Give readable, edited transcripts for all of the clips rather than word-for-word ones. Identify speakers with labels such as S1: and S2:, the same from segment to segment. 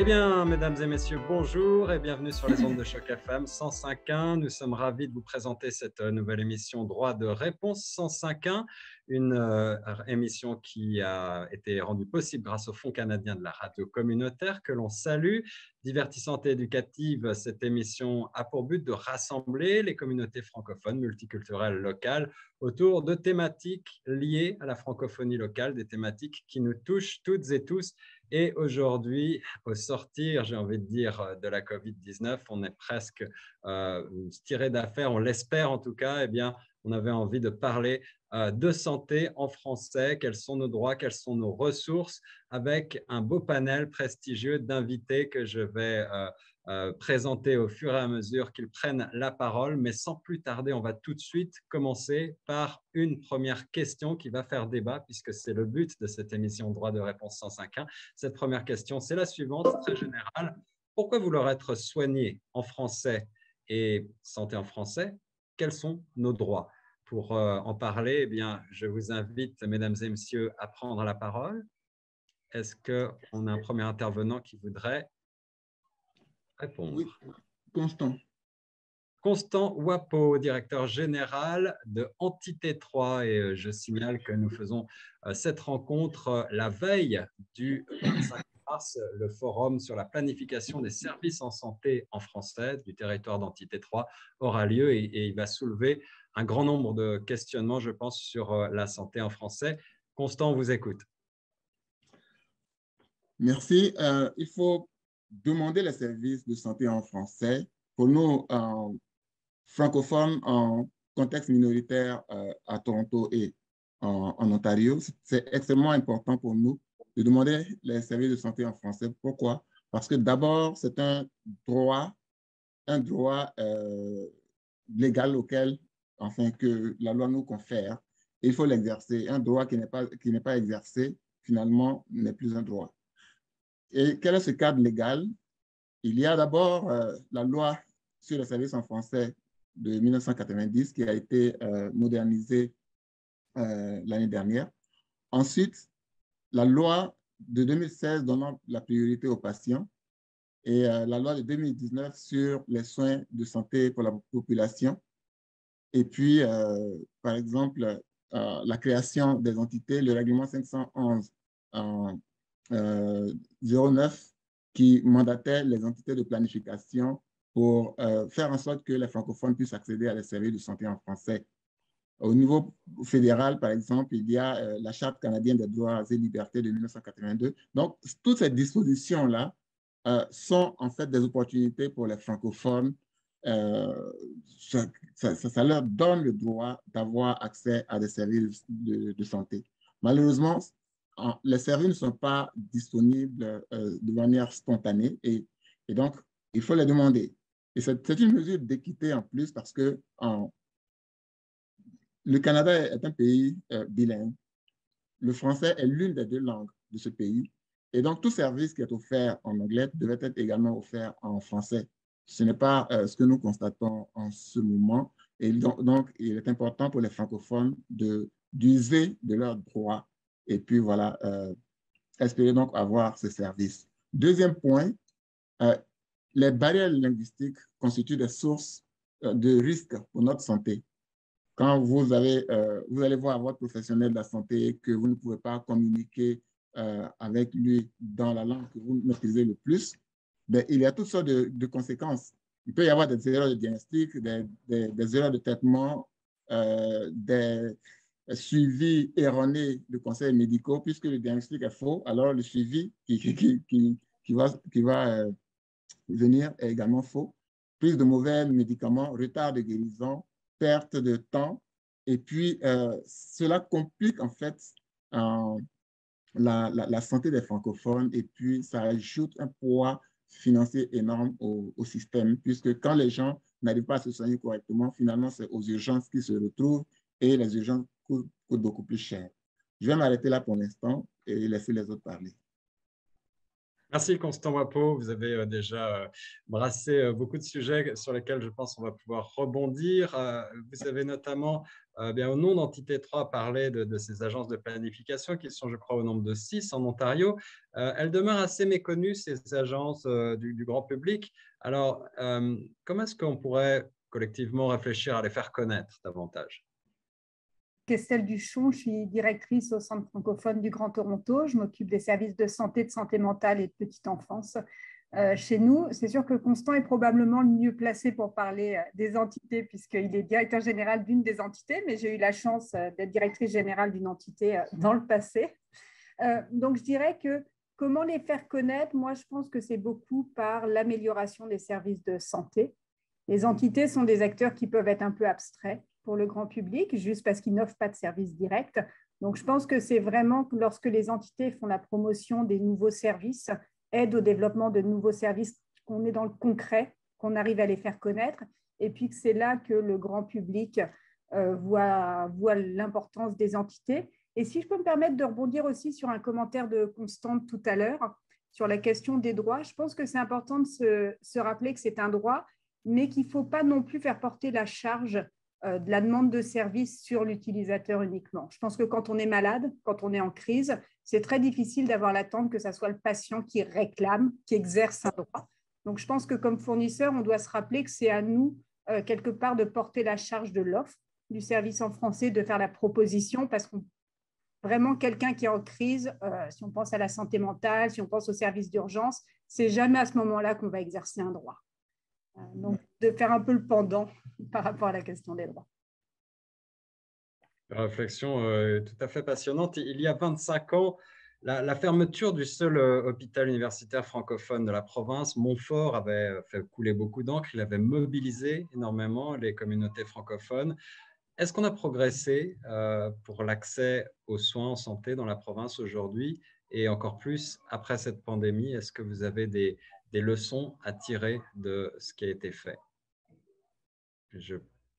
S1: Eh bien, mesdames et messieurs, bonjour et bienvenue sur les ondes de Choc FM 105.1. Nous sommes ravis de vous présenter cette nouvelle émission Droit de réponse 105.1, une émission qui a été rendue possible grâce au Fonds canadien de la radio communautaire que l'on salue. Divertissante et éducative, cette émission a pour but de rassembler les communautés francophones multiculturelles locales autour de thématiques liées à la francophonie locale, des thématiques qui nous touchent toutes et tous. Et aujourd'hui, au sortir, j'ai envie de dire, de la COVID-19, on est presque tiré d'affaire, on l'espère en tout cas. Eh bien, on avait envie de parler de santé en français, quels sont nos droits, quelles sont nos ressources, avec un beau panel prestigieux d'invités que je vais présenter au fur et à mesure qu'ils prennent la parole. Mais sans plus tarder, on va tout de suite commencer par une première question qui va faire débat, puisque c'est le but de cette émission Droit de réponse 105.1. Cette première question, c'est la suivante, très générale. Pourquoi vouloir être soigné en français et santé en français? Quels sont nos droits? Pour en parler, eh bien, je vous invite, mesdames et messieurs, à prendre la parole. Est-ce qu'on a un premier intervenant qui voudrait répondre?
S2: Oui, Constant.
S1: Constant Wapo, directeur général de Entité 3. Et je signale que nous faisons cette rencontre la veille du 25 mars, le forum sur la planification des services en santé en français du territoire d'Entité 3 aura lieu et il va soulever un grand nombre de questionnements, je pense, sur la santé en français. Constant, on vous écoute.
S2: Merci. Il faut demander les services de santé en français. Pour nous, francophones en contexte minoritaire à Toronto et en Ontario, c'est extrêmement important pour nous de demander les services de santé en français. Pourquoi? Parce que d'abord, c'est un droit légal auquel, enfin, que la loi nous confère. Et il faut l'exercer. Un droit qui n'est pas exercé, finalement, n'est plus un droit. Et quel est ce cadre légal? Il y a d'abord la loi sur les services en français de 1990 qui a été modernisée l'année dernière. Ensuite, la loi de 2016 donnant la priorité aux patients et la loi de 2019 sur les soins de santé pour la population. Et puis, par exemple, la création des entités, le règlement 511 en 09 qui mandatait les entités de planification pour faire en sorte que les francophones puissent accéder à des services de santé en français. Au niveau fédéral, par exemple, il y a la Charte canadienne des droits et libertés de 1982. Donc, toutes ces dispositions-là sont en fait des opportunités pour les francophones. Ça leur donne le droit d'avoir accès à des services de santé. Malheureusement, les services ne sont pas disponibles de manière spontanée et donc, il faut les demander. Et c'est une mesure d'équité en plus parce que le Canada est un pays bilingue. Le français est l'une des deux langues de ce pays. Et donc, tout service qui est offert en anglais devait être également offert en français. Ce n'est pas ce que nous constatons en ce moment. Et donc, il est important pour les francophones d'user de leurs droits et puis voilà, espérer donc avoir ce service. Deuxième point, les barrières linguistiques constituent des sources de risques pour notre santé. Quand vous allez voir votre professionnel de la santé que vous ne pouvez pas communiquer avec lui dans la langue que vous maîtrisez le plus, ben, il y a toutes sortes de conséquences. Il peut y avoir des erreurs de diagnostic, des erreurs de traitement, des suivis erronés de conseils médicaux, puisque le diagnostic est faux, alors le suivi qui va venir est également faux. Prise de mauvais médicaments, retard de guérison, perte de temps. Et puis, cela complique en fait la santé des francophones et puis ça ajoute un poids financier énorme au système, puisque quand les gens n'arrivent pas à se soigner correctement, finalement, c'est aux urgences qu'ils se retrouvent et les urgences coûtent beaucoup plus cher. Je vais m'arrêter là pour l'instant et laisser les autres parler.
S1: Merci Constant Wapo, vous avez déjà brassé beaucoup de sujets sur lesquels je pense on va pouvoir rebondir. Vous avez notamment bien, au nom d'Entité 3, parler de ces agences de planification qui sont, je crois, au nombre de 6 en Ontario. Elles demeurent assez méconnues, ces agences du grand public. Alors, comment est-ce qu'on pourrait collectivement réfléchir à les faire connaître davantage?
S3: Estelle Duchon, je suis directrice au Centre francophone du Grand Toronto. Je m'occupe des services de santé mentale et de petite enfance. Chez nous, c'est sûr que Constant est probablement le mieux placé pour parler des entités, puisqu'il est directeur général d'une des entités, mais j'ai eu la chance d'être directrice générale d'une entité dans le passé. Donc, je dirais que comment les faire connaître, moi, je pense que c'est beaucoup par l'amélioration des services de santé. Les entités sont des acteurs qui peuvent être un peu abstraits pour le grand public, juste parce qu'ils n'offrent pas de services directs. Donc, je pense que c'est vraiment lorsque les entités font la promotion des nouveaux services, aident au développement de nouveaux services, qu'on est dans le concret, qu'on arrive à les faire connaître, et puis que c'est là que le grand public voit l'importance des entités. Et si je peux me permettre de rebondir aussi sur un commentaire de Constante tout à l'heure, sur la question des droits, je pense que c'est important de se rappeler que c'est un droit, mais qu'il ne faut pas non plus faire porter la charge de la demande de service sur l'utilisateur uniquement. Je pense que quand on est malade, quand on est en crise, c'est très difficile d'avoir l'attente que ce soit le patient qui réclame, qui exerce un droit. Donc, je pense que comme fournisseur, on doit se rappeler que c'est à nous, quelque part, de porter la charge de l'offre du service en français, de faire la proposition, parce qu'on vraiment quelqu'un qui est en crise, si on pense à la santé mentale, si on pense aux services d'urgence, c'est jamais à ce moment-là qu'on va exercer un droit. Donc, de faire un peu le pendant par rapport à la question des droits.
S1: Réflexion tout à fait passionnante. Il y a 25 ans, la fermeture du seul hôpital universitaire francophone de la province, Montfort, avait fait couler beaucoup d'encre. Il avait mobilisé énormément les communautés francophones. Est-ce qu'on a progressé pour l'accès aux soins en santé dans la province aujourd'hui et encore plus après cette pandémie? Est-ce que vous avez des leçons à tirer de ce qui a été fait? Je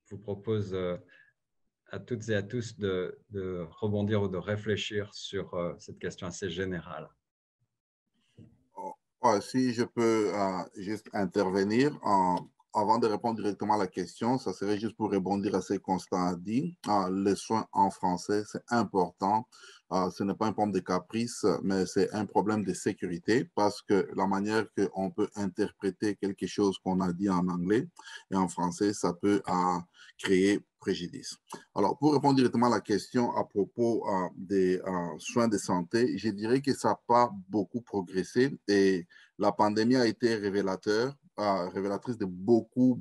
S1: vous propose à toutes et à tous de rebondir ou de réfléchir sur cette question assez générale.
S4: Si je peux juste intervenir avant de répondre directement à la question, ça serait juste pour rebondir à ce que Constant a dit. Les soins en français, c'est important. Ce n'est pas un problème de caprice, mais c'est un problème de sécurité parce que la manière qu'on peut interpréter quelque chose qu'on a dit en anglais et en français, ça peut créer préjudice. Alors, pour répondre directement à la question à propos des soins de santé, je dirais que ça n'a pas beaucoup progressé et la pandémie a été révélatrice de beaucoup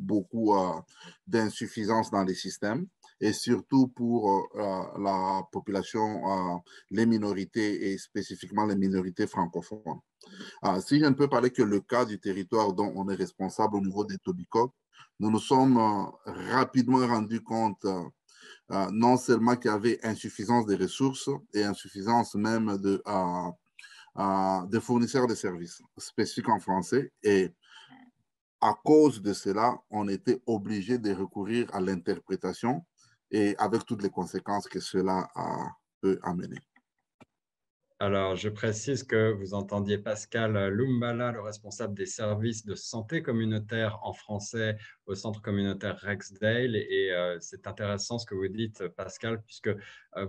S4: d'insuffisances dans les systèmes et surtout pour la population, les minorités et spécifiquement les minorités francophones. Si je ne peux parler que le cas du territoire dont on est responsable au niveau des Tobicoke, nous nous sommes rapidement rendus compte non seulement qu'il y avait insuffisance des ressources et insuffisance même de fournisseurs de services spécifiques en français. Et à cause de cela, on était obligé de recourir à l'interprétation et avec toutes les conséquences que cela peut amener.
S1: Alors, je précise que vous entendiez Pascal Lumbala, le responsable des services de santé communautaire en français au centre communautaire Rexdale. Et c'est intéressant ce que vous dites, Pascal, puisque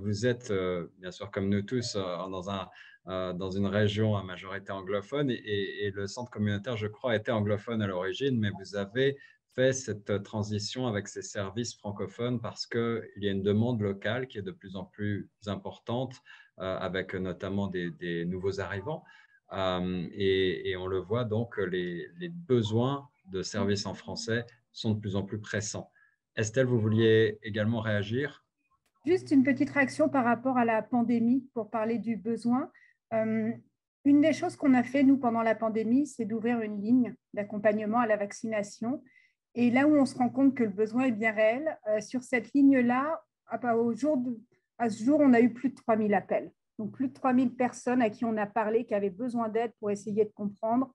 S1: vous êtes, bien sûr, comme nous tous, dans une région à majorité anglophone. Et le centre communautaire, je crois, était anglophone à l'origine, mais vous avez fait cette transition avec ces services francophones parce qu'il y a une demande locale qui est de plus en plus importante avec notamment des nouveaux arrivants. Et on le voit donc, les besoins de services en français sont de plus en plus pressants. Estelle, vous vouliez également réagir?
S3: Juste une petite réaction par rapport à la pandémie pour parler du besoin. Une des choses qu'on a fait, nous, pendant la pandémie, c'est d'ouvrir une ligne d'accompagnement à la vaccination. Et là où on se rend compte que le besoin est bien réel, sur cette ligne-là, à ce jour, on a eu plus de 3000 appels. Donc, plus de 3000 personnes à qui on a parlé, qui avaient besoin d'aide pour essayer de comprendre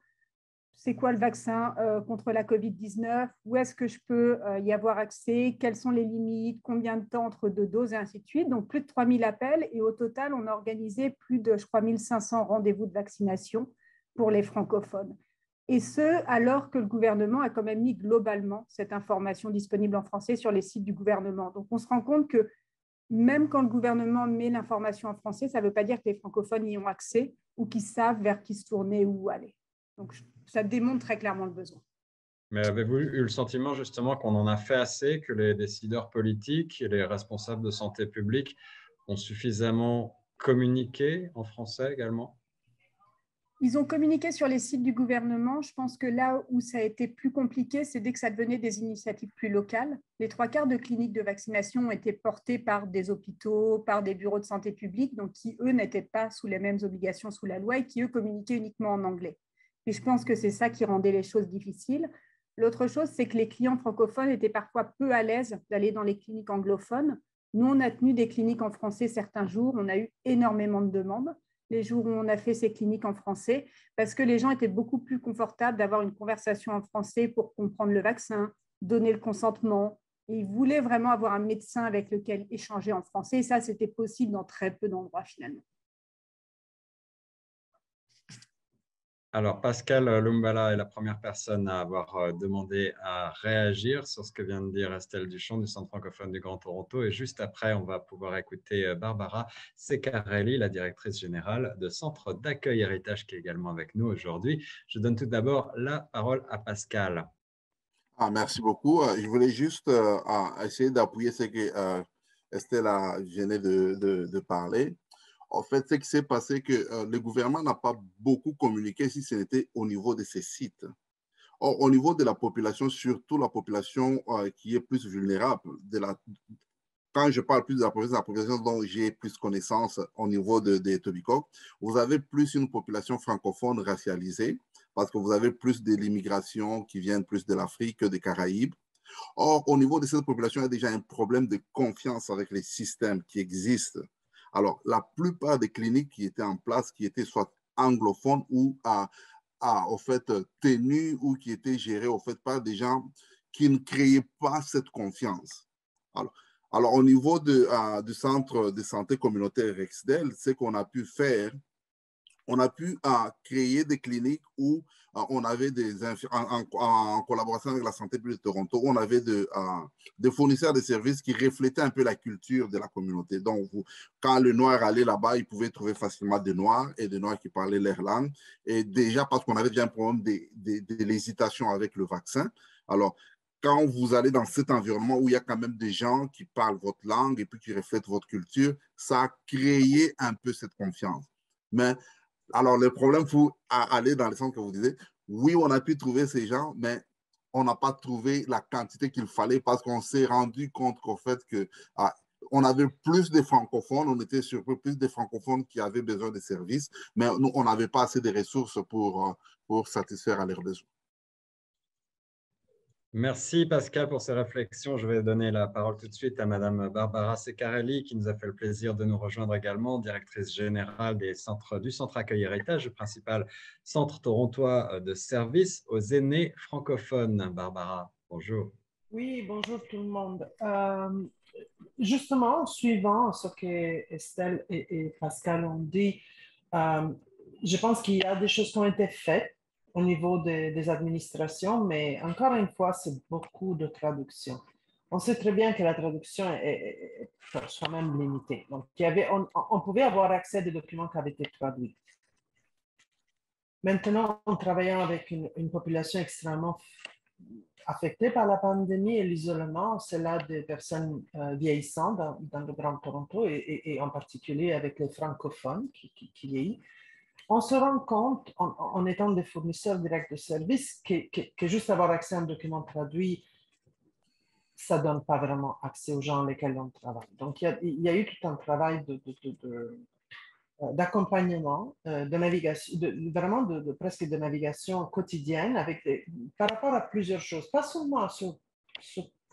S3: c'est quoi le vaccin contre la COVID-19, où est-ce que je peux y avoir accès, quelles sont les limites, combien de temps entre 2 doses et ainsi de suite. Donc, plus de 3000 appels et au total, on a organisé plus de, je crois, 1500 rendez-vous de vaccination pour les francophones. Et ce, alors que le gouvernement a quand même mis globalement cette information disponible en français sur les sites du gouvernement. Donc, on se rend compte que même quand le gouvernement met l'information en français, ça ne veut pas dire que les francophones y ont accès ou qu'ils savent vers qui se tourner ou où aller. Donc, ça démontre très clairement le besoin.
S1: Mais avez-vous eu le sentiment justement qu'on en a fait assez, que les décideurs politiques et les responsables de santé publique ont suffisamment communiqué en français également?
S3: Ils ont communiqué sur les sites du gouvernement. Je pense que là où ça a été plus compliqué, c'est dès que ça devenait des initiatives plus locales. Les 3/4 de cliniques de vaccination ont été portées par des hôpitaux, par des bureaux de santé publique, donc qui, eux, n'étaient pas sous les mêmes obligations sous la loi et qui, eux, communiquaient uniquement en anglais. Et je pense que c'est ça qui rendait les choses difficiles. L'autre chose, c'est que les clients francophones étaient parfois peu à l'aise d'aller dans les cliniques anglophones. Nous, on a tenu des cliniques en français certains jours. On a eu énormément de demandes les jours où on a fait ces cliniques en français, parce que les gens étaient beaucoup plus confortables d'avoir une conversation en français pour comprendre le vaccin, donner le consentement. Et ils voulaient vraiment avoir un médecin avec lequel échanger en français. Et ça, c'était possible dans très peu d'endroits finalement.
S1: Alors, Pascal Lumbala est la première personne à avoir demandé à réagir sur ce que vient de dire Estelle Duchamp du Centre francophone du Grand Toronto. Et juste après, on va pouvoir écouter Barbara Ceccarelli, la directrice générale de Centre d'accueil Héritage, qui est également avec nous aujourd'hui. Je donne tout d'abord la parole à Pascal.
S4: Merci beaucoup. Je voulais juste essayer d'appuyer ce que Estelle venait de parler. En fait, ce qui s'est passé, que le gouvernement n'a pas beaucoup communiqué si ce n'était au niveau de ces sites. Or, au niveau de la population, surtout la population qui est plus vulnérable, quand je parle plus de la population dont j'ai plus connaissance au niveau des Tobicoke, vous avez plus une population francophone racialisée parce que vous avez plus de l'immigration qui vient plus de l'Afrique que des Caraïbes. Or, au niveau de cette population, il y a déjà un problème de confiance avec les systèmes qui existent. Alors, la plupart des cliniques qui étaient en place, qui étaient soit anglophones ou au fait tenues ou qui étaient gérées au fait par des gens qui ne créaient pas cette confiance. Alors au niveau du centre de santé communautaire Rexdale, ce qu'on a pu faire, on a pu créer des cliniques où on avait en collaboration avec la santé publique de Toronto, on avait des fournisseurs de services qui reflétaient un peu la culture de la communauté. Donc, quand le noir allait là-bas, il pouvait trouver facilement des noirs et des noirs qui parlaient leur langue. Et déjà, parce qu'on avait déjà un problème de l'hésitation avec le vaccin. Alors, quand vous allez dans cet environnement où il y a quand même des gens qui parlent votre langue et puis qui reflètent votre culture, ça a créé un peu cette confiance. Mais alors, le problème, il faut aller dans le sens que vous disiez. Oui, on a pu trouver ces gens, mais on n'a pas trouvé la quantité qu'il fallait parce qu'on s'est rendu compte qu'au fait que on avait plus de francophones, on était sur plus de francophones qui avaient besoin de services, mais nous, on n'avait pas assez de ressources pour satisfaire à leurs besoins.
S1: Merci Pascal pour ces réflexions. Je vais donner la parole tout de suite à Madame Barbara Ceccarelli qui nous a fait le plaisir de nous rejoindre également, directrice générale du Centre Accueil Héritage, le principal centre torontois de service aux aînés francophones. Barbara, bonjour.
S5: Oui, bonjour tout le monde. Justement, suivant ce que Estelle et Pascal ont dit, je pense qu'il y a des choses qui ont été faites au niveau des administrations, mais encore une fois, c'est beaucoup de traduction. On sait très bien que la traduction est quand même limitée. Donc, on pouvait avoir accès à des documents qui avaient été traduits. Maintenant, en travaillant avec une population extrêmement affectées par la pandémie et l'isolement, c'est là des personnes vieillissantes dans le Grand Toronto et en particulier avec les francophones qui vieillissent. On se rend compte, en étant des fournisseurs directs de services, que juste avoir accès à un document traduit, ça ne donne pas vraiment accès aux gens avec lesquels on travaille. Donc, il y a eu tout un travail d'accompagnement, de navigation, vraiment presque de navigation quotidienne par rapport à plusieurs choses, pas seulement sur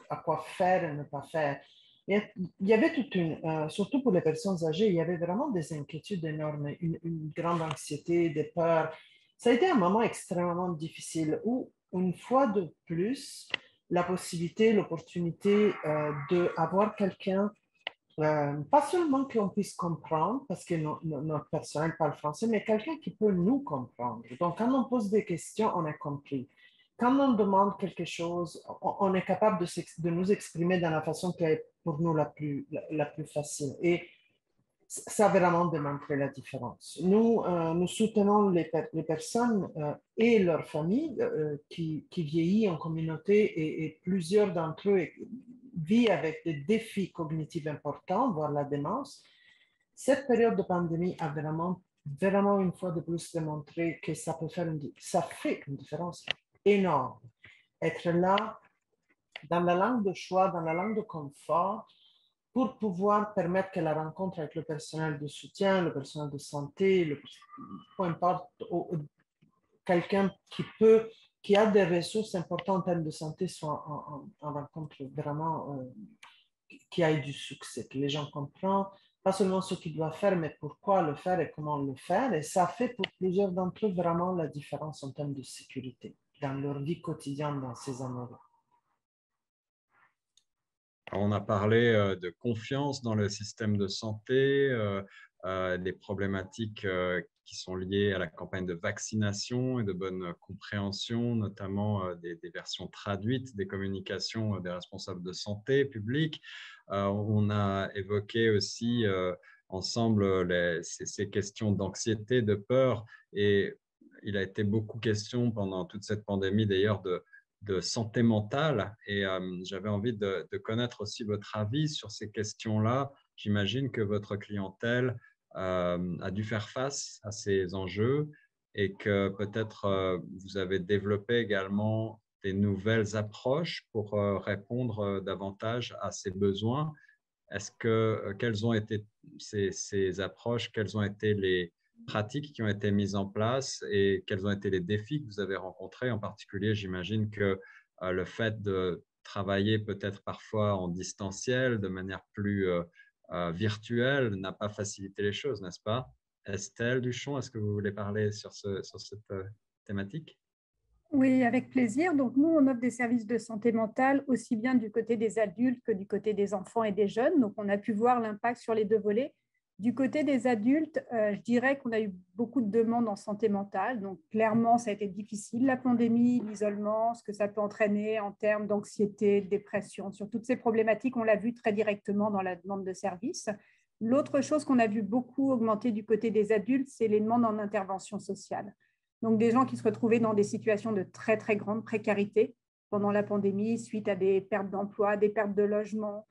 S5: à quoi faire et ne pas faire. Il y avait surtout pour les personnes âgées, il y avait vraiment des inquiétudes énormes, une grande anxiété, des peurs. Ça a été un moment extrêmement difficile où, une fois de plus, la possibilité, l'opportunité d'avoir quelqu'un Pas seulement qu'on puisse comprendre, parce que notre personnel parle français, mais quelqu'un qui peut nous comprendre. Donc, quand on pose des questions, on a compris. Quand on demande quelque chose, on est capable de nous exprimer dans la façon qui est pour nous la plus facile. Et ça a vraiment démontré la différence. Nous soutenons les personnes et leurs familles qui vieillissent en communauté et plusieurs d'entre eux vivent avec des défis cognitifs importants, voire la démence. Cette période de pandémie a vraiment une fois de plus démontré que ça fait une différence énorme. Être là, dans la langue de choix, dans la langue de confort, pour pouvoir permettre que la rencontre avec le personnel de soutien, le personnel de santé, peu importe, quelqu'un qui a des ressources importantes en termes de santé soit en rencontre vraiment qui ait du succès, que les gens comprennent pas seulement ce qu'ils doivent faire, mais pourquoi le faire et comment le faire. Et ça fait pour plusieurs d'entre eux vraiment la différence en termes de sécurité dans leur vie quotidienne dans ces années-là.
S1: On a parlé de confiance dans le système de santé, des problématiques qui sont liées à la campagne de vaccination et de bonne compréhension, notamment des versions traduites des communications des responsables de santé publique. On a évoqué aussi ensemble ces questions d'anxiété, de peur, et il a été beaucoup question pendant toute cette pandémie d'ailleurs de santé mentale, et j'avais envie de connaître aussi votre avis sur ces questions-là. J'imagine que votre clientèle a dû faire face à ces enjeux et que peut-être vous avez développé également des nouvelles approches pour répondre davantage à ces besoins. Quelles ont été ces approches, quelles ont été les pratiques qui ont été mises en place et quels ont été les défis que vous avez rencontrés? En particulier, j'imagine que le fait de travailler peut-être parfois en distanciel, de manière plus virtuelle, n'a pas facilité les choses, n'est-ce pas? Estelle Duchon, est-ce que vous voulez parler sur cette thématique?
S3: Oui, avec plaisir. Donc, nous, on offre des services de santé mentale aussi bien du côté des adultes que du côté des enfants et des jeunes. Donc, on a pu voir l'impact sur les deux volets. Du côté des adultes, je dirais qu'on a eu beaucoup de demandes en santé mentale. Donc, clairement, ça a été difficile, la pandémie, l'isolement, ce que ça peut entraîner en termes d'anxiété, de dépression. Sur toutes ces problématiques, on l'a vu très directement dans la demande de services. L'autre chose qu'on a vu beaucoup augmenter du côté des adultes, c'est les demandes en intervention sociale. Donc, des gens qui se retrouvaient dans des situations de très, très grande précarité pendant la pandémie, suite à des pertes d'emploi, des pertes de logement,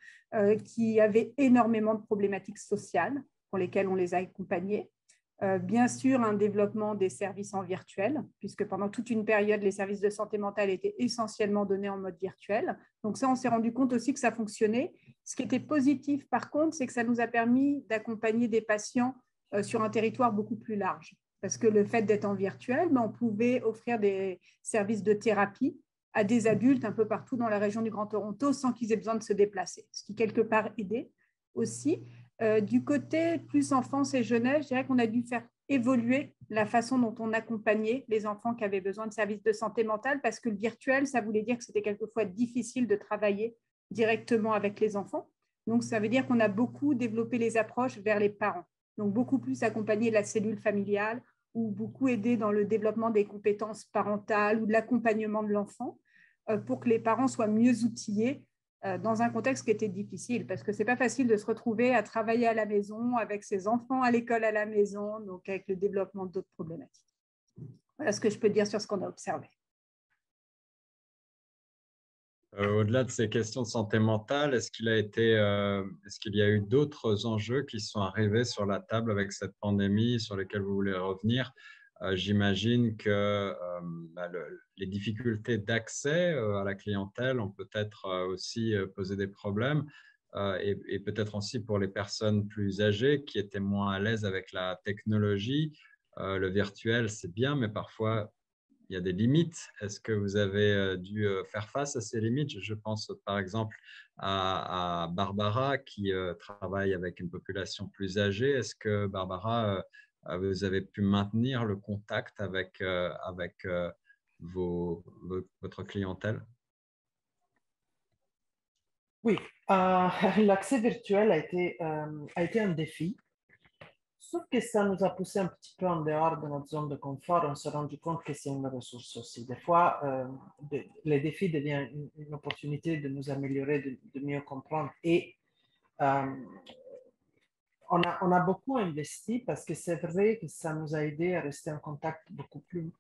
S3: qui avaient énormément de problématiques sociales pour lesquelles on les a accompagnés. Bien sûr, un développement des services en virtuel, puisque pendant toute une période, les services de santé mentale étaient essentiellement donnés en mode virtuel. Donc ça, on s'est rendu compte aussi que ça fonctionnait. Ce qui était positif, par contre, c'est que ça nous a permis d'accompagner des patients sur un territoire beaucoup plus large. Parce que le fait d'être en virtuel, on pouvait offrir des services de thérapie à des adultes un peu partout dans la région du Grand Toronto sans qu'ils aient besoin de se déplacer, ce qui quelque part aidait aussi. Du côté plus enfance et jeunesse, je dirais qu'on a dû faire évoluer la façon dont on accompagnait les enfants qui avaient besoin de services de santé mentale, parce que le virtuel, ça voulait dire que c'était quelquefois difficile de travailler directement avec les enfants. Donc, ça veut dire qu'on a beaucoup développé les approches vers les parents. Donc, beaucoup plus accompagner la cellule familiale ou beaucoup aider dans le développement des compétences parentales ou de l'accompagnement de l'enfant pour que les parents soient mieux outillés dans un contexte qui était difficile, parce que ce n'est pas facile de se retrouver à travailler à la maison, avec ses enfants à l'école à la maison, donc avec le développement d'autres problématiques. Voilà ce que je peux dire sur ce qu'on a observé.
S1: Au-delà de ces questions de santé mentale, est-ce qu'il y a eu d'autres enjeux qui sont arrivés sur la table avec cette pandémie sur lesquels vous voulez revenir? J'imagine que les difficultés d'accès à la clientèle ont peut-être aussi posé des problèmes et peut-être aussi pour les personnes plus âgées qui étaient moins à l'aise avec la technologie. Le virtuel, c'est bien, mais parfois, il y a des limites. Est-ce que vous avez dû faire face à ces limites? Je pense par exemple à Barbara qui travaille avec une population plus âgée. Est-ce que Barbara, vous avez pu maintenir le contact avec votre clientèle?
S5: Oui, l'accès virtuel a été un défi. Sauf que ça nous a poussé un petit peu en dehors de notre zone de confort. On s'est rendu compte que c'est une ressource aussi. Des fois, les défis deviennent une opportunité de nous améliorer, de mieux comprendre. Et euh, on a beaucoup investi parce que c'est vrai que ça nous a aidé à rester en contact beaucoup plus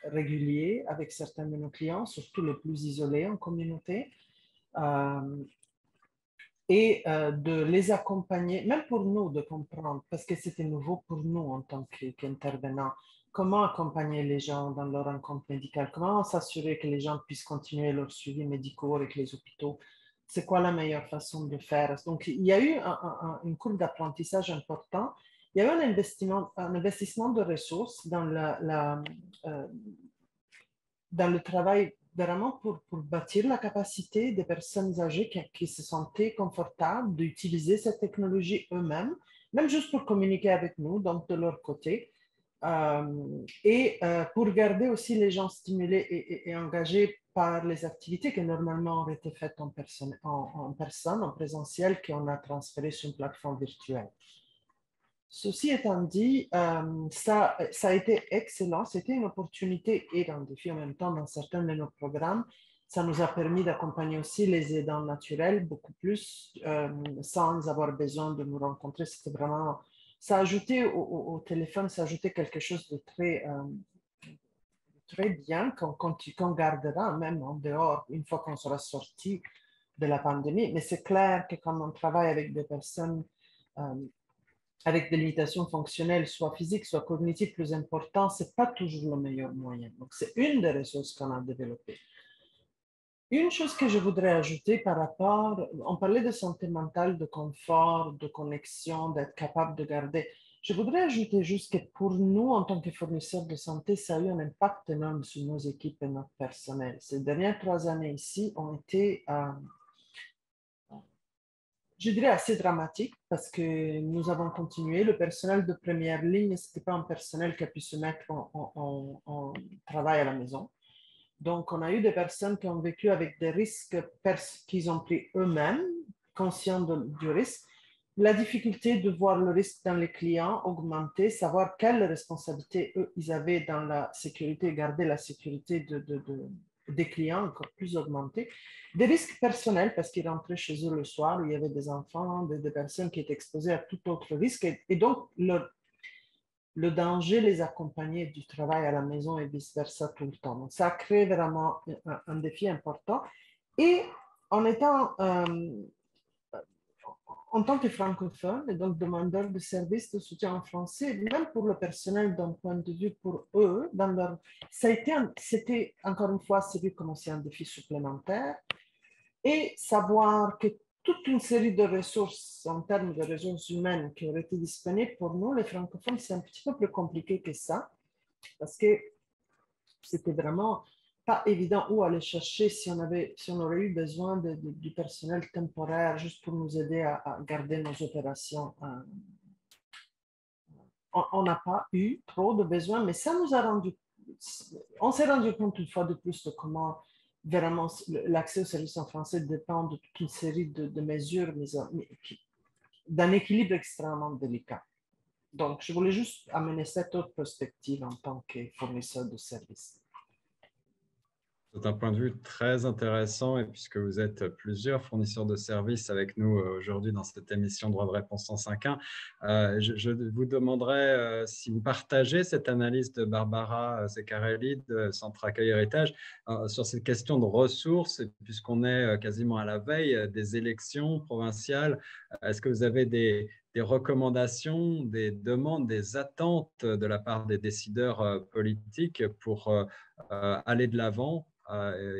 S5: régulier avec certains de nos clients, surtout les plus isolés en communauté. Et de les accompagner, même pour nous de comprendre, parce que c'était nouveau pour nous en tant qu'intervenants, comment accompagner les gens dans leur rencontre médicale, comment s'assurer que les gens puissent continuer leur suivi médical avec les hôpitaux, c'est quoi la meilleure façon de faire. Donc, il y a eu une courbe d'apprentissage important, il y a eu un investissement de ressources dans dans le travail vraiment pour bâtir la capacité des personnes âgées qui se sentaient confortables d'utiliser cette technologie eux-mêmes, même juste pour communiquer avec nous, donc de leur côté, pour garder aussi les gens stimulés et engagés par les activités qui normalement auraient été faites en personne, en présentiel, qu'on a transféré sur une plateforme virtuelle. Ceci étant dit, ça a été excellent. C'était une opportunité et un défi en même temps dans certains de nos programmes. Ça nous a permis d'accompagner aussi les aidants naturels beaucoup plus sans avoir besoin de nous rencontrer. C'était vraiment, ça a ajouté au téléphone, ça a ajouté quelque chose de très bien qu'on gardera même en dehors une fois qu'on sera sorti de la pandémie. Mais c'est clair que quand on travaille avec des personnes avec des limitations fonctionnelles, soit physiques, soit cognitives plus importantes, ce n'est pas toujours le meilleur moyen. Donc, c'est une des ressources qu'on a développées. Une chose que je voudrais ajouter par rapport, on parlait de santé mentale, de confort, de connexion, d'être capable de garder. Je voudrais ajouter juste que pour nous, en tant que fournisseurs de santé, ça a eu un impact énorme sur nos équipes et notre personnel. Ces dernières 3 années ici ont été je dirais assez dramatique parce que nous avons continué. Le personnel de première ligne, ce n'était pas un personnel qui a pu se mettre en travail à la maison. Donc, on a eu des personnes qui ont vécu avec des risques qu'ils ont pris eux-mêmes, conscients du risque. La difficulté de voir le risque dans les clients augmenter, savoir quelle responsabilité eux, ils avaient dans la sécurité, garder la sécurité des clients encore plus augmentée. Des risques personnels parce qu'ils rentraient chez eux le soir, où il y avait des enfants, des personnes qui étaient exposées à tout autre risque. Et donc, le danger les accompagnait du travail à la maison et vice-versa tout le temps. Donc, ça crée vraiment un défi important. Et en étant, en tant que francophone et donc demandeur de services de soutien en français, même pour le personnel d'un point de vue pour eux, c'était encore une fois, c'est vu comme aussi un défi supplémentaire. Et savoir que toute une série de ressources en termes de ressources humaines qui auraient été disponibles pour nous, les francophones, c'est un petit peu plus compliqué que ça, parce que c'était vraiment pas évident où aller chercher si on aurait eu besoin du personnel temporaire juste pour nous aider à garder nos opérations. On n'a pas eu trop de besoins, mais ça nous a on s'est rendu compte une fois de plus de comment vraiment l'accès aux services en français dépend de toute une série de mesures, d'un équilibre extrêmement délicat. Donc, je voulais juste amener cette autre perspective en tant que fournisseur de services.
S1: C'est un point de vue très intéressant et puisque vous êtes plusieurs fournisseurs de services avec nous aujourd'hui dans cette émission Droit de réponse 105.1, je vous demanderai si vous partagez cette analyse de Barbara Ceccarelli de Centre Accueil Héritage sur cette question de ressources, puisqu'on est quasiment à la veille des élections provinciales. Est-ce que vous avez des recommandations, des demandes, des attentes de la part des décideurs politiques pour aller de l'avant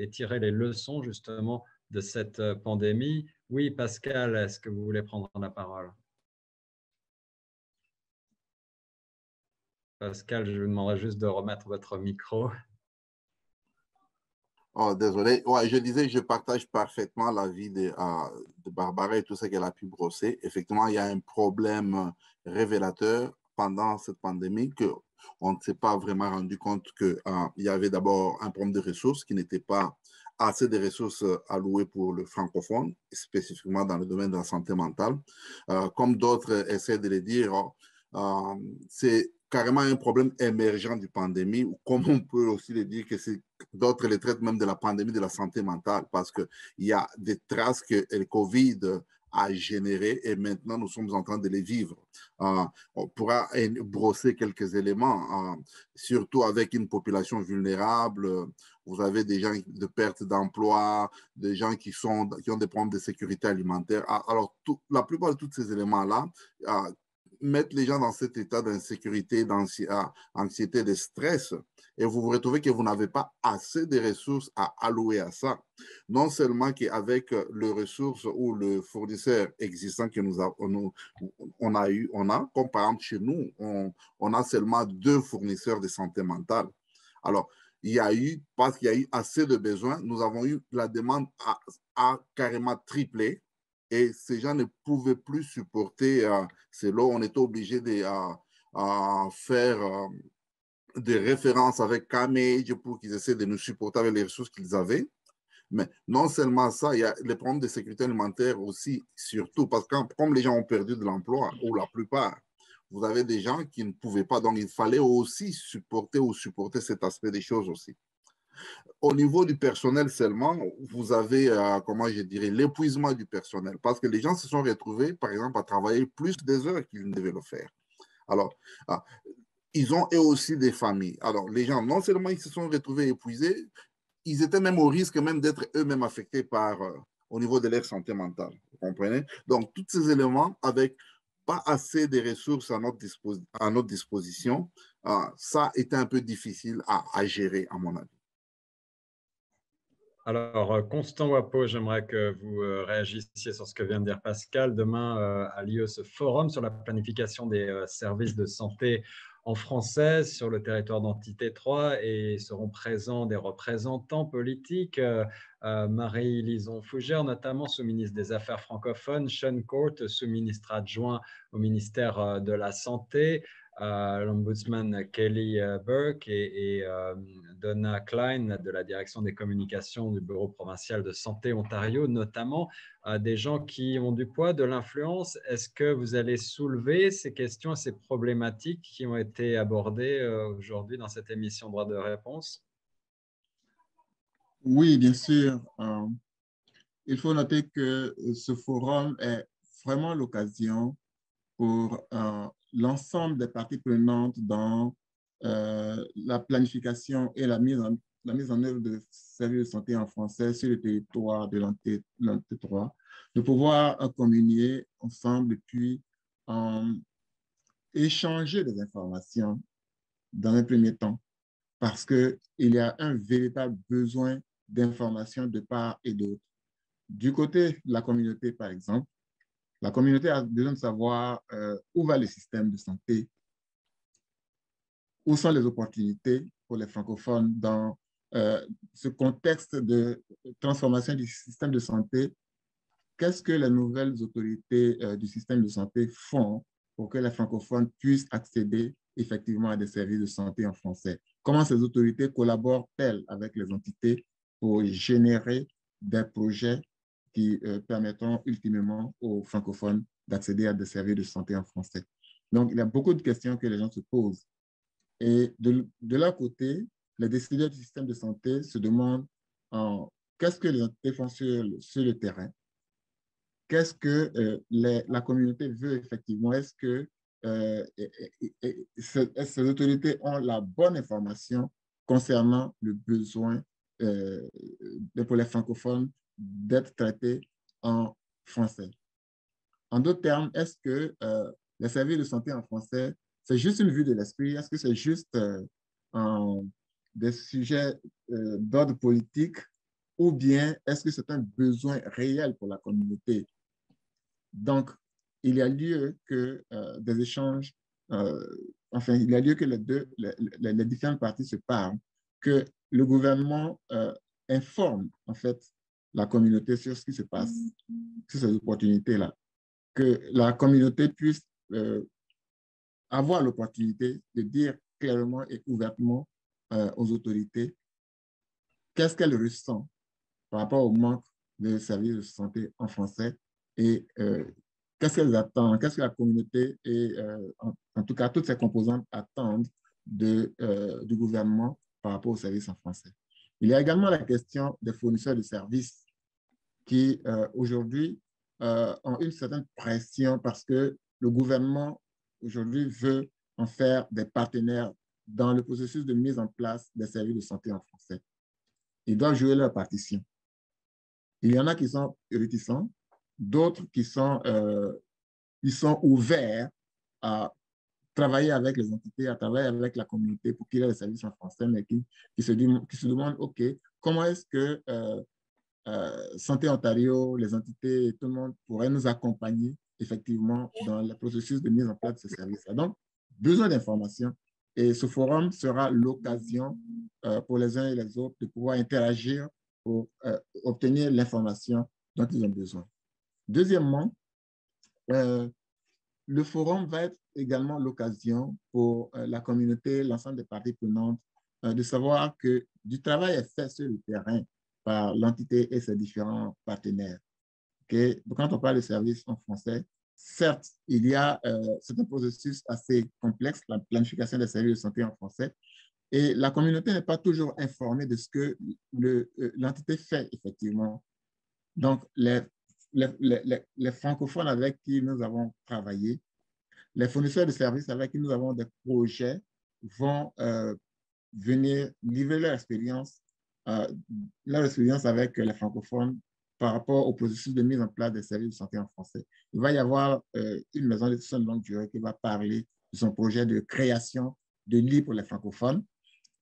S1: et tirer les leçons justement de cette pandémie? Oui, Pascal, est-ce que vous voulez prendre la parole? Pascal, je vous demanderai juste de remettre votre micro.
S4: Oh, désolé. Ouais, je disais, je partage parfaitement l'avis de Barbara et tout ce qu'elle a pu brosser. Effectivement, il y a un problème révélateur pendant cette pandémie qu'on ne s'est pas vraiment rendu compte qu'il y avait d'abord un problème de ressources qui n'était pas assez de ressources allouées pour le francophone, spécifiquement dans le domaine de la santé mentale. Comme d'autres essaient de le dire, c'est carrément un problème émergent du pandémie, ou comme on peut aussi le dire que d'autres le traitent même de la pandémie de la santé mentale, parce qu'il y a des traces que le COVID a générées et maintenant nous sommes en train de les vivre. On pourra brosser quelques éléments, surtout avec une population vulnérable. Vous avez des gens de perte d'emploi, des gens qui ont des problèmes de sécurité alimentaire. Alors, la plupart de tous ces éléments-là mettent les gens dans cet état d'insécurité, d'anxiété, de stress, et vous vous retrouvez que vous n'avez pas assez de ressources à allouer à ça. Non seulement qu'avec les ressources ou le fournisseur existant que on a, comme par exemple chez nous, on a seulement 2 fournisseurs de santé mentale. Alors, parce qu'il y a eu assez de besoins, nous avons eu la demande à carrément tripler. Et ces gens ne pouvaient plus supporter ces lots. On était obligé de faire des références avec Camage pour qu'ils essaient de nous supporter avec les ressources qu'ils avaient. Mais non seulement ça, il y a les problèmes de sécurité alimentaire aussi, surtout parce que comme les gens ont perdu de l'emploi, ou la plupart, vous avez des gens qui ne pouvaient pas. Donc, il fallait aussi supporter cet aspect des choses aussi. Au niveau du personnel seulement, vous avez, comment je dirais, l'épuisement du personnel, parce que les gens se sont retrouvés, par exemple, à travailler plus des heures qu'ils ne devaient le faire. Alors, ils ont eux aussi des familles. Alors, les gens, non seulement ils se sont retrouvés épuisés, ils étaient même au risque même d'être eux-mêmes affectés au niveau de leur santé mentale. Vous comprenez? Donc, tous ces éléments, avec pas assez de ressources à notre disposition, ça était un peu difficile à gérer, à mon avis.
S1: Alors, Constant Wapo, j'aimerais que vous réagissiez sur ce que vient de dire Pascal. Demain a lieu ce forum sur la planification des services de santé en français sur le territoire d'Entité 3 et seront présents des représentants politiques, Marie-Lison Fougère, notamment sous-ministre des Affaires francophones, Sean Court, sous-ministre adjoint au ministère de la Santé, l'ombudsman Kelly Burke et Donna Klein de la direction des communications du Bureau provincial de santé Ontario, notamment des gens qui ont du poids, de l'influence. Est-ce que vous allez soulever ces questions, ces problématiques qui ont été abordées aujourd'hui dans cette émission Droit de réponse?
S2: Oui, bien sûr. Il faut noter que ce forum est vraiment l'occasion pour l'ensemble des parties prenantes dans la planification et la mise en œuvre de services de santé en français sur le territoire de l'Entité-3, de pouvoir communier ensemble et puis échanger des informations dans un premier temps, parce qu'il y a un véritable besoin d'informations de part et d'autre. Du côté de la communauté, par exemple, la communauté a besoin de savoir où va le système de santé, où sont les opportunités pour les francophones dans ce contexte de transformation du système de santé. Qu'est-ce que les nouvelles autorités du système de santé font pour que les francophones puissent accéder effectivement à des services de santé en français? Comment ces autorités collaborent-elles avec les entités pour générer des projets qui permettront ultimement aux francophones d'accéder à des services de santé en français? Donc, il y a beaucoup de questions que les gens se posent. Et de leur côté, les décideurs du système de santé se demandent qu'est-ce que les entités font sur le terrain? Qu'est-ce que la communauté veut effectivement? Est-ce que ces autorités ont la bonne information concernant le besoin pour les francophones d'être traités en français? En d'autres termes, est-ce que les services de santé en français, c'est juste une vue de l'esprit? Est-ce que c'est juste des sujets d'ordre politique ou bien est-ce que c'est un besoin réel pour la communauté? Donc, il y a lieu que des échanges, il y a lieu que les différentes parties se parlent, que le gouvernement informe en fait la communauté sur ce qui se passe, sur ces opportunités-là, que la communauté puisse avoir l'opportunité de dire clairement et ouvertement aux autorités qu'est-ce qu'elles ressentent par rapport au manque de services de santé en français et qu'est-ce qu'elles attendent, qu'est-ce que la communauté et en tout cas toutes ces composantes attendent du gouvernement par rapport aux services en français. Il y a également la question des fournisseurs de services qui aujourd'hui ont une certaine pression parce que le gouvernement aujourd'hui veut en faire des partenaires dans le processus de mise en place des services de santé en français. Ils doivent jouer leur partition. Il y en a qui sont réticents, d'autres qui sont ouverts à travailler avec les entités, à travailler avec la communauté pour qu'il y ait des services en français, mais qui se demandent, OK, comment est-ce que Santé Ontario, les entités, tout le monde pourrait nous accompagner effectivement dans le processus de mise en place de ces services-là. Donc, besoin d'informations. Et ce forum sera l'occasion pour les uns et les autres de pouvoir interagir pour obtenir l'information dont ils ont besoin. Deuxièmement, le forum va être également l'occasion pour la communauté, l'ensemble des parties prenantes, de savoir que du travail est fait sur le terrain par l'entité et ses différents partenaires. Okay? Quand on parle de services en français, certes, il y a c'est un processus assez complexe, la planification des services de santé en français, et la communauté n'est pas toujours informée de ce que l'entité fait effectivement. Donc, les francophones avec qui nous avons travaillé, les fournisseurs de services avec qui nous avons des projets vont venir livrer leur expérience avec les francophones par rapport au processus de mise en place des services de santé en français. Il va y avoir une maison de soins de longue durée qui va parler de son projet de création de lits pour les francophones.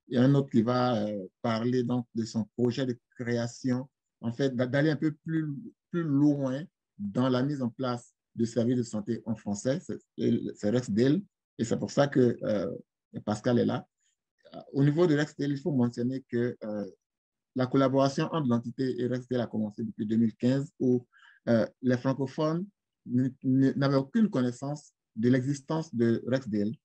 S2: Il y a un autre qui va parler donc de son projet de création, en fait, d'aller un peu plus loin dans la mise en place de services de santé en français. C'est RexDel, et c'est pour ça que Pascal est là. Au niveau de RexDel, il faut mentionner que la collaboration entre l'entité et RexDel a commencé depuis 2015, où les francophones n'avaient aucune connaissance de l'existence de RexDel,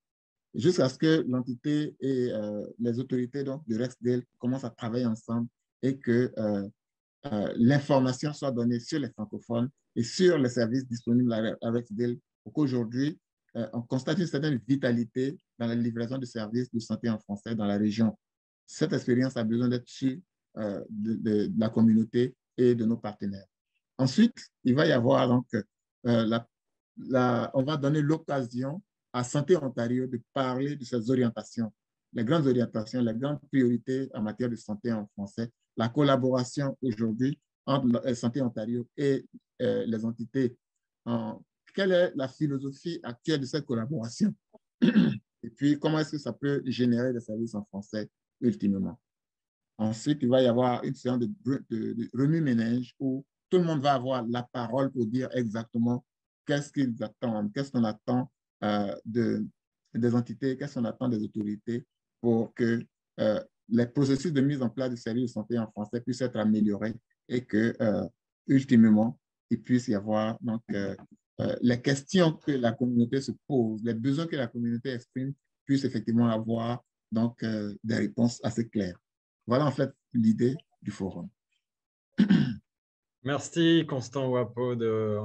S2: jusqu'à ce que l'entité et les autorités donc, de RexDel commencent à travailler ensemble et que l'information soit donnée sur les francophones et sur les services disponibles à RexDel, pour qu'aujourd'hui, on constate une certaine vitalité dans la livraison de services de santé en français dans la région. Cette expérience a besoin d'être sûre de la communauté et de nos partenaires. Ensuite, il va y avoir donc, on va donner l'occasion à Santé Ontario de parler de ses orientations, les grandes orientations, les grandes priorités en matière de santé en français, la collaboration aujourd'hui entre Santé Ontario et les entités. Quelle est la philosophie actuelle de cette collaboration? Et puis, comment est-ce que ça peut générer des services en français ultimement? Ensuite, il va y avoir une séance de remue-ménage où tout le monde va avoir la parole pour dire exactement qu'est-ce qu'ils attendent, qu'est-ce qu'on attend des entités, qu'est-ce qu'on attend des autorités pour que les processus de mise en place du service de santé en français puissent être améliorés et que, ultimement, il puisse y avoir donc, les questions que la communauté se pose, les besoins que la communauté exprime, puissent effectivement avoir donc, des réponses assez claires. Voilà en fait l'idée du forum.
S1: Merci Constant Wapo,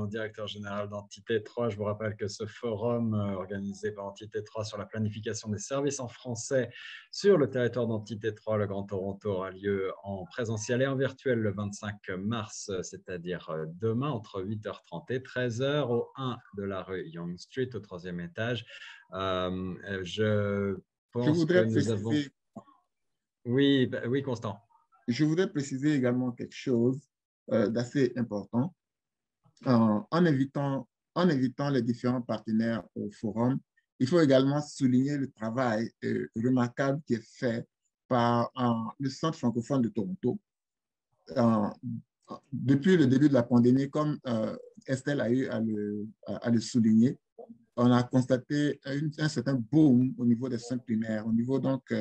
S1: directeur général d'Entité 3. Je vous rappelle que ce forum organisé par Entité 3 sur la planification des services en français sur le territoire d'Entité 3, le Grand Toronto, aura lieu en présentiel et en virtuel le 25 mars, c'est-à-dire demain entre 8h30 et 13h au 1 de la rue Yonge Street au 3e étage. Je pense que nous avons... Oui, Constant.
S2: Je voudrais préciser également quelque chose d'assez important. En invitant les différents partenaires au forum, il faut également souligner le travail remarquable qui est fait par le Centre francophone de Toronto. Depuis le début de la pandémie, comme Estelle a eu à le souligner, on a constaté un certain boom au niveau des soins primaires, au niveau donc,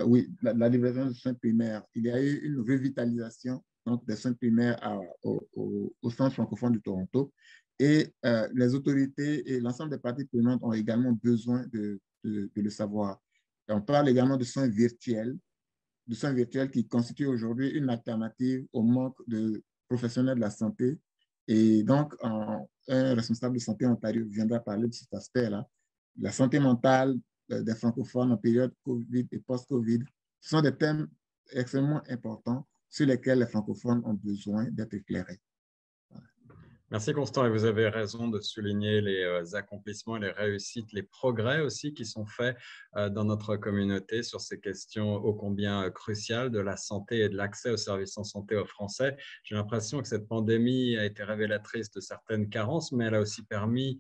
S2: oui, la livraison des soins primaires. Il y a eu une revitalisation donc, des soins primaires au Centre francophone de Toronto. Et les autorités et l'ensemble des parties prenantes ont également besoin de le savoir. Et on parle également de soins virtuels qui constituent aujourd'hui une alternative au manque de professionnels de la santé. Et donc, un responsable de Santé Ontario viendra parler de cet aspect-là. La santé mentale des francophones en période COVID et post-COVID, ce sont des thèmes extrêmement importants sur lesquels les francophones ont besoin d'être éclairés.
S1: Merci Constant, et vous avez raison de souligner les accomplissements, les réussites, les progrès aussi qui sont faits dans notre communauté sur ces questions ô combien cruciales de la santé et de l'accès aux services en santé aux Français. J'ai l'impression que cette pandémie a été révélatrice de certaines carences, mais elle a aussi permis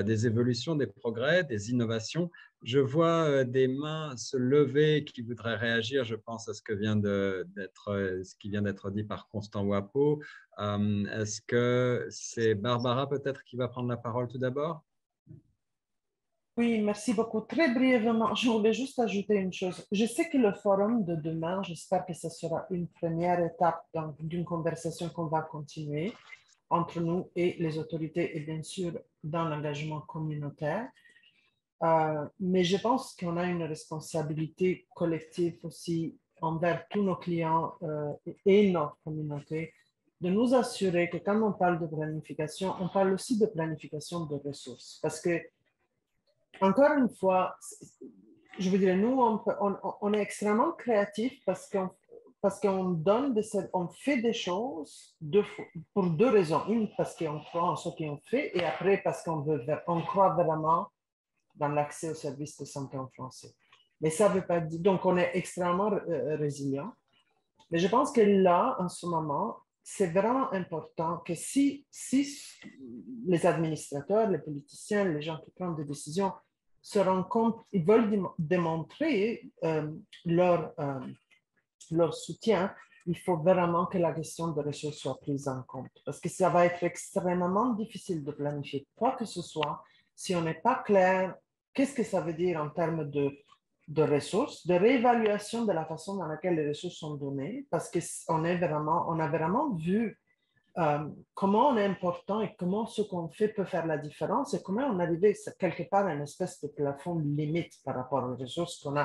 S1: des évolutions, des progrès, des innovations. Je vois des mains se lever qui voudraient réagir. Je pense à ce qui vient d'être dit par Constant Wapo. Est-ce que c'est Barbara peut-être qui va prendre la parole tout d'abord?
S5: Oui, merci beaucoup. Très brièvement, je voulais juste ajouter une chose. Je sais que le forum de demain, j'espère que ce sera une première étape d'une conversation qu'on va continuer entre nous et les autorités et bien sûr dans l'engagement communautaire. Mais je pense qu'on a une responsabilité collective aussi envers tous nos clients et notre communauté de nous assurer que quand on parle de planification, on parle aussi de planification de ressources. Parce que, encore une fois, je veux dire, nous, on est extrêmement créatifs parce qu'on donne on fait des choses pour deux raisons. Une, parce qu'on croit en ce qu'on fait, et après, parce qu'on croit vraiment dans l'accès aux services de santé en français. Mais ça ne veut pas dire... Donc, on est extrêmement résilient. Mais je pense que là, en ce moment, c'est vraiment important que si les administrateurs, les politiciens, les gens qui prennent des décisions se rendent compte, ils veulent démontrer leur soutien, il faut vraiment que la question de ressources soit prise en compte. Parce que ça va être extrêmement difficile de planifier quoi que ce soit si on n'est pas clair qu'est-ce que ça veut dire en termes de ressources, de réévaluation de la façon dans laquelle les ressources sont données, parce qu'on a vraiment vu comment on est important et comment ce qu'on fait peut faire la différence et comment on est arrivé quelque part à une espèce de plafond limite par rapport aux ressources qu'on a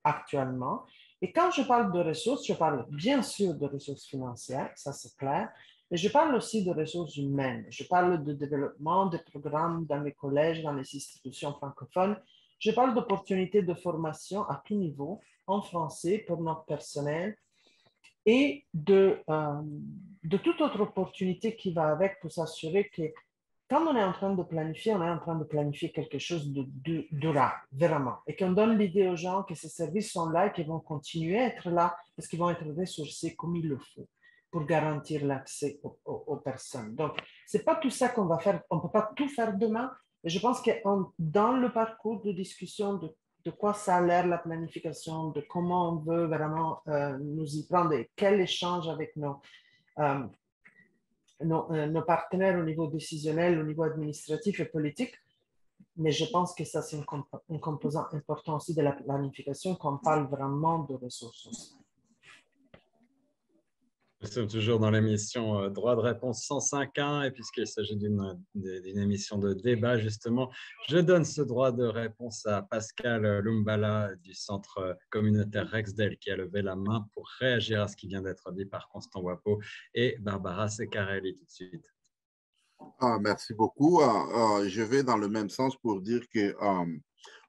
S5: actuellement. Et quand je parle de ressources, je parle bien sûr de ressources financières, ça c'est clair, mais je parle aussi de ressources humaines. Je parle de développement de programmes dans les collèges, dans les institutions francophones. Je parle d'opportunités de formation à tout niveau en français pour notre personnel et de toute autre opportunité qui va avec pour s'assurer que quand on est en train de planifier, on est en train de planifier quelque chose de durable, vraiment. Et qu'on donne l'idée aux gens que ces services sont là et qu'ils vont continuer à être là parce qu'ils vont être ressourcés comme il le faut pour garantir l'accès aux personnes. Donc, ce n'est pas tout ça qu'on va faire. On ne peut pas tout faire demain. Mais je pense que dans le parcours de discussion de quoi ça a l'air la planification, de comment on veut vraiment nous y prendre et quel échange avec nos partenaires au niveau décisionnel, au niveau administratif et politique. Mais je pense que ça, c'est un composant important aussi de la planification qu'on parle vraiment de ressources aussi.
S1: Nous sommes toujours dans l'émission Droit de réponse 105.1 et puisqu'il s'agit d'une émission de débat, justement, je donne ce droit de réponse à Pascal Lumbala du Centre communautaire Rexdale qui a levé la main pour réagir à ce qui vient d'être dit par Constant Wapo et Barbara Secarelli tout de suite.
S4: Merci beaucoup. Je vais dans le même sens pour dire que,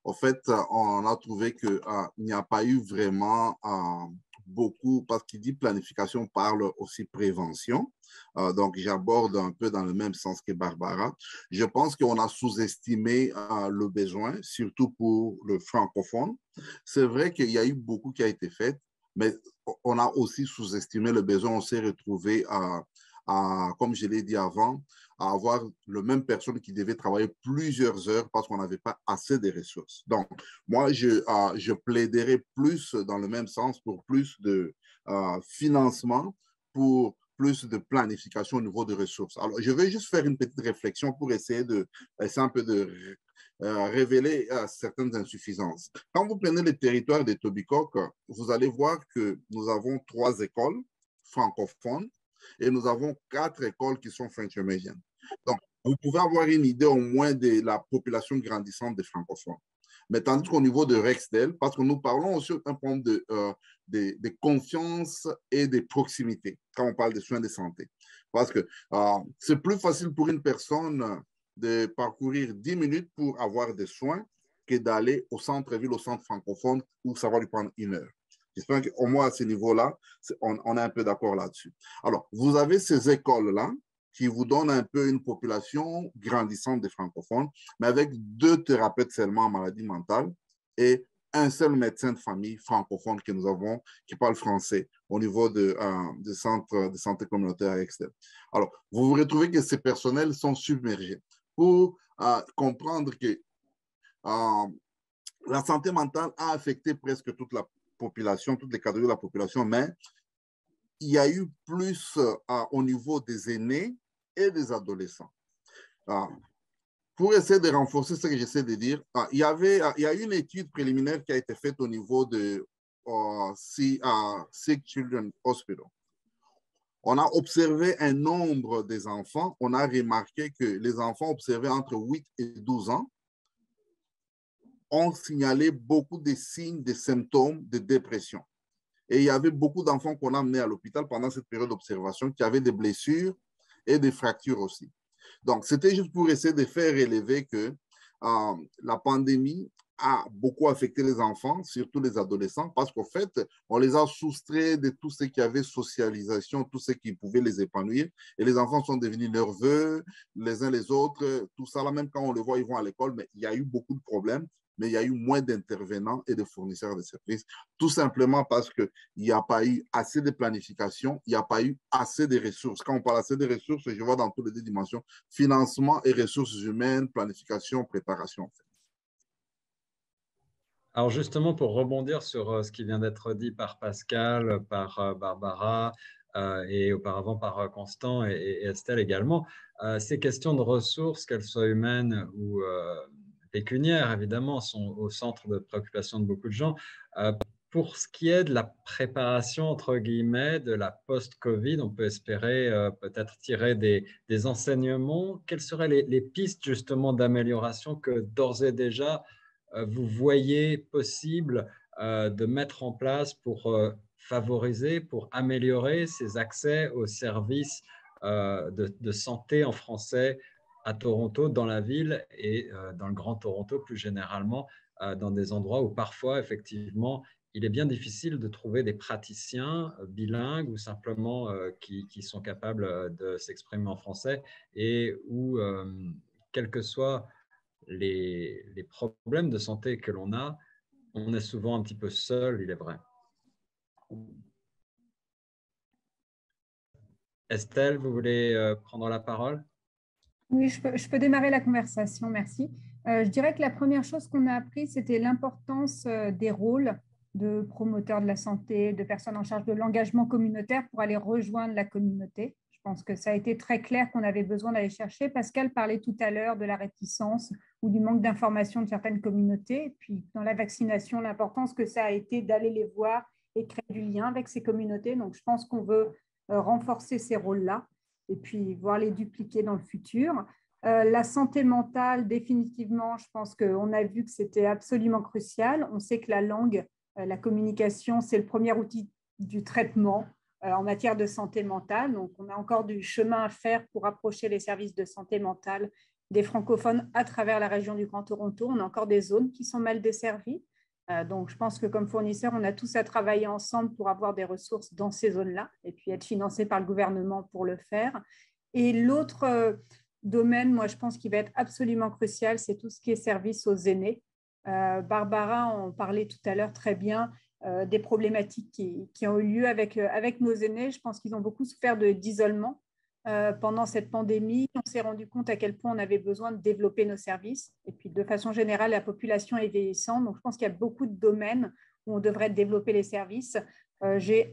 S4: en fait, on a trouvé qu'il n'y a pas eu vraiment beaucoup, parce qu'il dit planification parle aussi prévention. Donc, j'aborde un peu dans le même sens que Barbara. Je pense qu'on a sous-estimé le besoin, surtout pour le francophone. C'est vrai qu'il y a eu beaucoup qui a été fait, mais on a aussi sous-estimé le besoin. On s'est retrouvé comme je l'ai dit avant, à avoir la même personne qui devait travailler plusieurs heures parce qu'on n'avait pas assez de ressources. Donc, moi, je plaiderais plus dans le même sens pour plus de financement, pour plus de planification au niveau des ressources. Alors, je vais juste faire une petite réflexion pour essayer un peu de révéler certaines insuffisances. Quand vous prenez le territoire de Tobicoke, vous allez voir que nous avons 3 écoles francophones et nous avons 4 écoles qui sont french-américaines. Donc, vous pouvez avoir une idée au moins de la population grandissante des francophones. Mais tandis qu'au niveau de Rexdale, parce que nous parlons aussi d'un point de confiance et de proximité quand on parle des soins de santé. Parce que c'est plus facile pour une personne de parcourir 10 minutes pour avoir des soins que d'aller au centre-ville, au centre francophone, où ça va lui prendre 1 heure. J'espère qu'au moins à ce niveau-là, on est un peu d'accord là-dessus. Alors, vous avez ces écoles-là qui vous donnent un peu une population grandissante des francophones, mais avec 2 thérapeutes seulement en maladie mentale et un seul médecin de famille francophone que nous avons qui parle français au niveau des centres de santé communautaire externe. Alors, vous vous retrouvez que ces personnels sont submergés. Pour comprendre que la santé mentale a affecté presque toute la population, toutes les catégories de la population, mais il y a eu plus au niveau des aînés et des adolescents. Pour essayer de renforcer ce que j'essaie de dire, il y a une étude préliminaire qui a été faite au niveau de Sick Children's Hospital. On a observé un nombre des enfants. On a remarqué que les enfants observés entre 8 et 12 ans ont signalé beaucoup de signes, de symptômes de dépression. Et il y avait beaucoup d'enfants qu'on a amenés à l'hôpital pendant cette période d'observation qui avaient des blessures et des fractures aussi. Donc, c'était juste pour essayer de faire relever que la pandémie a beaucoup affecté les enfants, surtout les adolescents, parce qu'en fait, on les a soustraits de tout ce qui avait socialisation, tout ce qui pouvait les épanouir. Et les enfants sont devenus nerveux, les uns les autres, tout ça là, même quand on les voit, ils vont à l'école, mais il y a eu beaucoup de problèmes. Mais il y a eu moins d'intervenants et de fournisseurs de services, tout simplement parce qu'il n'y a pas eu assez de planification, il n'y a pas eu assez de ressources. Quand on parle assez de ressources, je vois dans toutes les 2 dimensions, financement et ressources humaines, planification, préparation.
S1: Alors justement, pour rebondir sur ce qui vient d'être dit par Pascal, par Barbara et auparavant par Constant et Estelle également, ces questions de ressources, qu'elles soient humaines ou pécuniaires, évidemment, sont au centre de préoccupation de beaucoup de gens. Pour ce qui est de la préparation, entre guillemets, de la post-Covid, on peut espérer peut-être tirer des enseignements. Quelles seraient les pistes justement d'amélioration que d'ores et déjà vous voyez possible de mettre en place pour favoriser, pour améliorer ces accès aux services de santé en français à Toronto, dans la ville et dans le Grand Toronto plus généralement, dans des endroits où parfois, effectivement, il est bien difficile de trouver des praticiens bilingues ou simplement qui sont capables de s'exprimer en français et où, quels que soient les problèmes de santé que l'on a, on est souvent un petit peu seul, il est vrai. Estelle, vous voulez prendre la parole?
S3: Oui, je peux démarrer la conversation, merci. Je dirais que la première chose qu'on a appris, c'était l'importance des rôles de promoteurs de la santé, de personnes en charge de l'engagement communautaire pour aller rejoindre la communauté. Je pense que ça a été très clair qu'on avait besoin d'aller chercher. Pascal parlait tout à l'heure de la réticence ou du manque d'information de certaines communautés. Et puis, dans la vaccination, l'importance que ça a été d'aller les voir et créer du lien avec ces communautés. Donc, je pense qu'on veut renforcer ces rôles-là et puis voir les dupliquer dans le futur. La santé mentale, définitivement, je pense qu'on a vu que c'était absolument crucial. On sait que la langue, la communication, c'est le premier outil du traitement en matière de santé mentale. Donc, on a encore du chemin à faire pour approcher les services de santé mentale des francophones à travers la région du Grand Toronto. On a encore des zones qui sont mal desservies. Donc, je pense que comme fournisseur, on a tous à travailler ensemble pour avoir des ressources dans ces zones-là et puis être financés par le gouvernement pour le faire. Et l'autre domaine, moi, je pense qu'il va être absolument crucial, c'est tout ce qui est service aux aînés. Barbara en parlait tout à l'heure très bien des problématiques qui ont eu lieu avec nos aînés. Je pense qu'ils ont beaucoup souffert d'isolement. Pendant cette pandémie, on s'est rendu compte à quel point on avait besoin de développer nos services. Et puis, de façon générale, la population est vieillissante. Donc, je pense qu'il y a beaucoup de domaines où on devrait développer les services. J'ai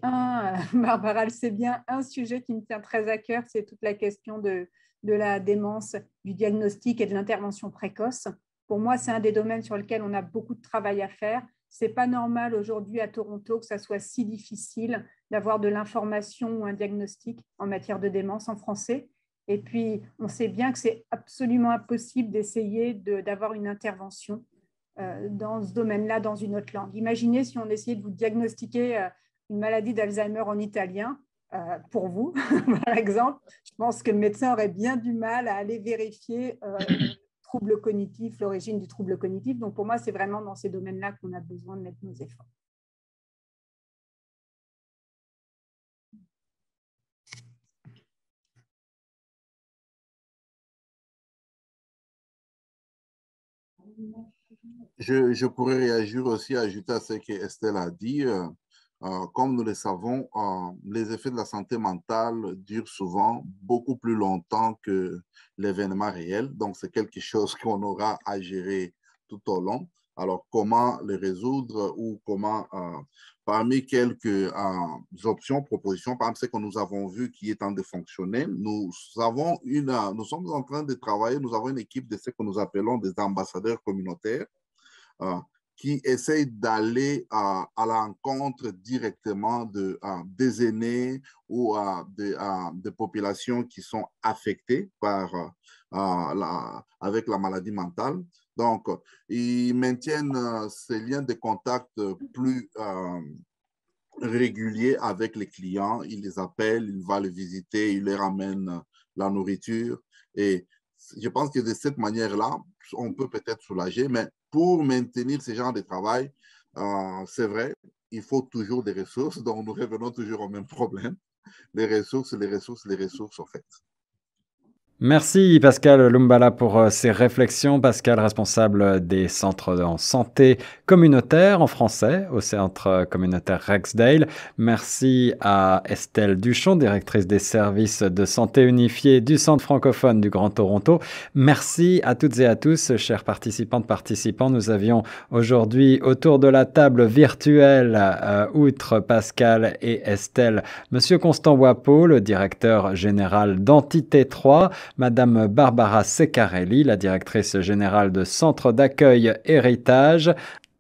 S3: Barbara le sait bien, un sujet qui me tient très à cœur, c'est toute la question de la démence, du diagnostic et de l'intervention précoce. Pour moi, c'est un des domaines sur lesquels on a beaucoup de travail à faire. Ce n'est pas normal aujourd'hui à Toronto que ça soit si difficile d'avoir de l'information ou un diagnostic en matière de démence en français. Et puis, on sait bien que c'est absolument impossible d'essayer d'avoir une intervention dans ce domaine-là, dans une autre langue. Imaginez si on essayait de vous diagnostiquer une maladie d'Alzheimer en italien, pour vous, par exemple. Je pense que le médecin aurait bien du mal à aller vérifier trouble cognitif, l'origine du trouble cognitif. Donc, pour moi, c'est vraiment dans ces domaines-là qu'on a besoin de mettre nos efforts.
S4: Je pourrais réagir aussi, ajouter à ce qu'Estelle a dit. Comme nous le savons, les effets de la santé mentale durent souvent beaucoup plus longtemps que l'événement réel. Donc, c'est quelque chose qu'on aura à gérer tout au long. Alors, comment le résoudre ou comment, parmi quelques options, propositions, par exemple, ce que nous avons vu qui est en train de fonctionner, nous sommes en train de travailler, nous avons une équipe de ce que nous appelons des ambassadeurs communautaires qui essayent d'aller à l'encontre directement des aînés ou des populations qui sont affectées avec la maladie mentale. Donc, ils maintiennent ces liens de contact plus réguliers avec les clients. Ils les appellent, ils vont les visiter, ils leur amènent la nourriture. Et je pense que de cette manière-là, on peut peut-être soulager, mais pour maintenir ce genre de travail, c'est vrai, il faut toujours des ressources. Donc, nous revenons toujours au même problème. Les ressources, en fait.
S1: Merci Pascal Lumbala pour ces réflexions. Pascal, responsable des centres en santé communautaire en français au centre communautaire Rexdale. Merci à Estelle Duchon, directrice des services de santé unifiés du Centre francophone du Grand Toronto. Merci à toutes et à tous, chers participantes, participants. Nous avions aujourd'hui autour de la table virtuelle, outre Pascal et Estelle, Monsieur Constant Wapo, le directeur général d'Entité 3, Madame Barbara Seccarelli, la directrice générale de Centre d'accueil Héritage.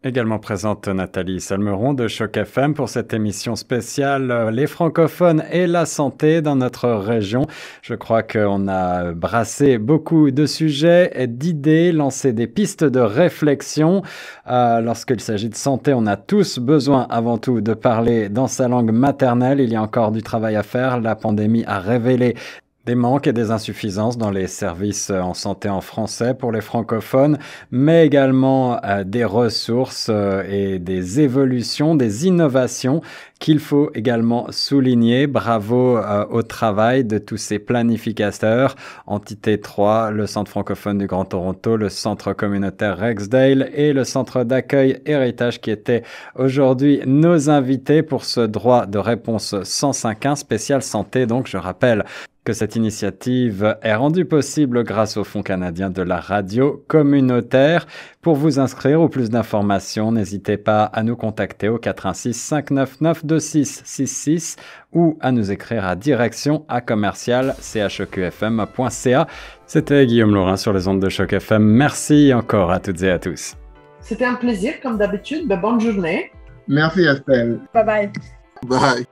S1: Également présente Nathalie Salmeron de Choc FM pour cette émission spéciale Les francophones et la santé dans notre région. Je crois qu'on a brassé beaucoup de sujets et d'idées, lancé des pistes de réflexion. Lorsqu'il s'agit de santé, on a tous besoin avant tout de parler dans sa langue maternelle. Il y a encore du travail à faire. La pandémie a révélé des manques et des insuffisances dans les services en santé en français pour les francophones, mais également des ressources et des évolutions, des innovations qu'il faut également souligner. Bravo au travail de tous ces planificateurs, Entité 3, le Centre francophone du Grand Toronto, le Centre communautaire Rexdale et le Centre d'accueil Héritage qui étaient aujourd'hui nos invités pour ce droit de réponse 105.1 spécial santé. Donc je rappelle que cette initiative est rendue possible grâce au Fonds canadien de la radio communautaire. Pour vous inscrire ou plus d'informations, n'hésitez pas à nous contacter au 86 599 2666 ou à nous écrire à direction@commercial.cheqfm.ca. C'était Guillaume Laurin sur les ondes de Choc FM. Merci encore à toutes et à tous.
S5: C'était un plaisir, comme d'habitude. Bonne journée.
S2: Merci Estelle.
S3: Bye bye.
S4: Bye.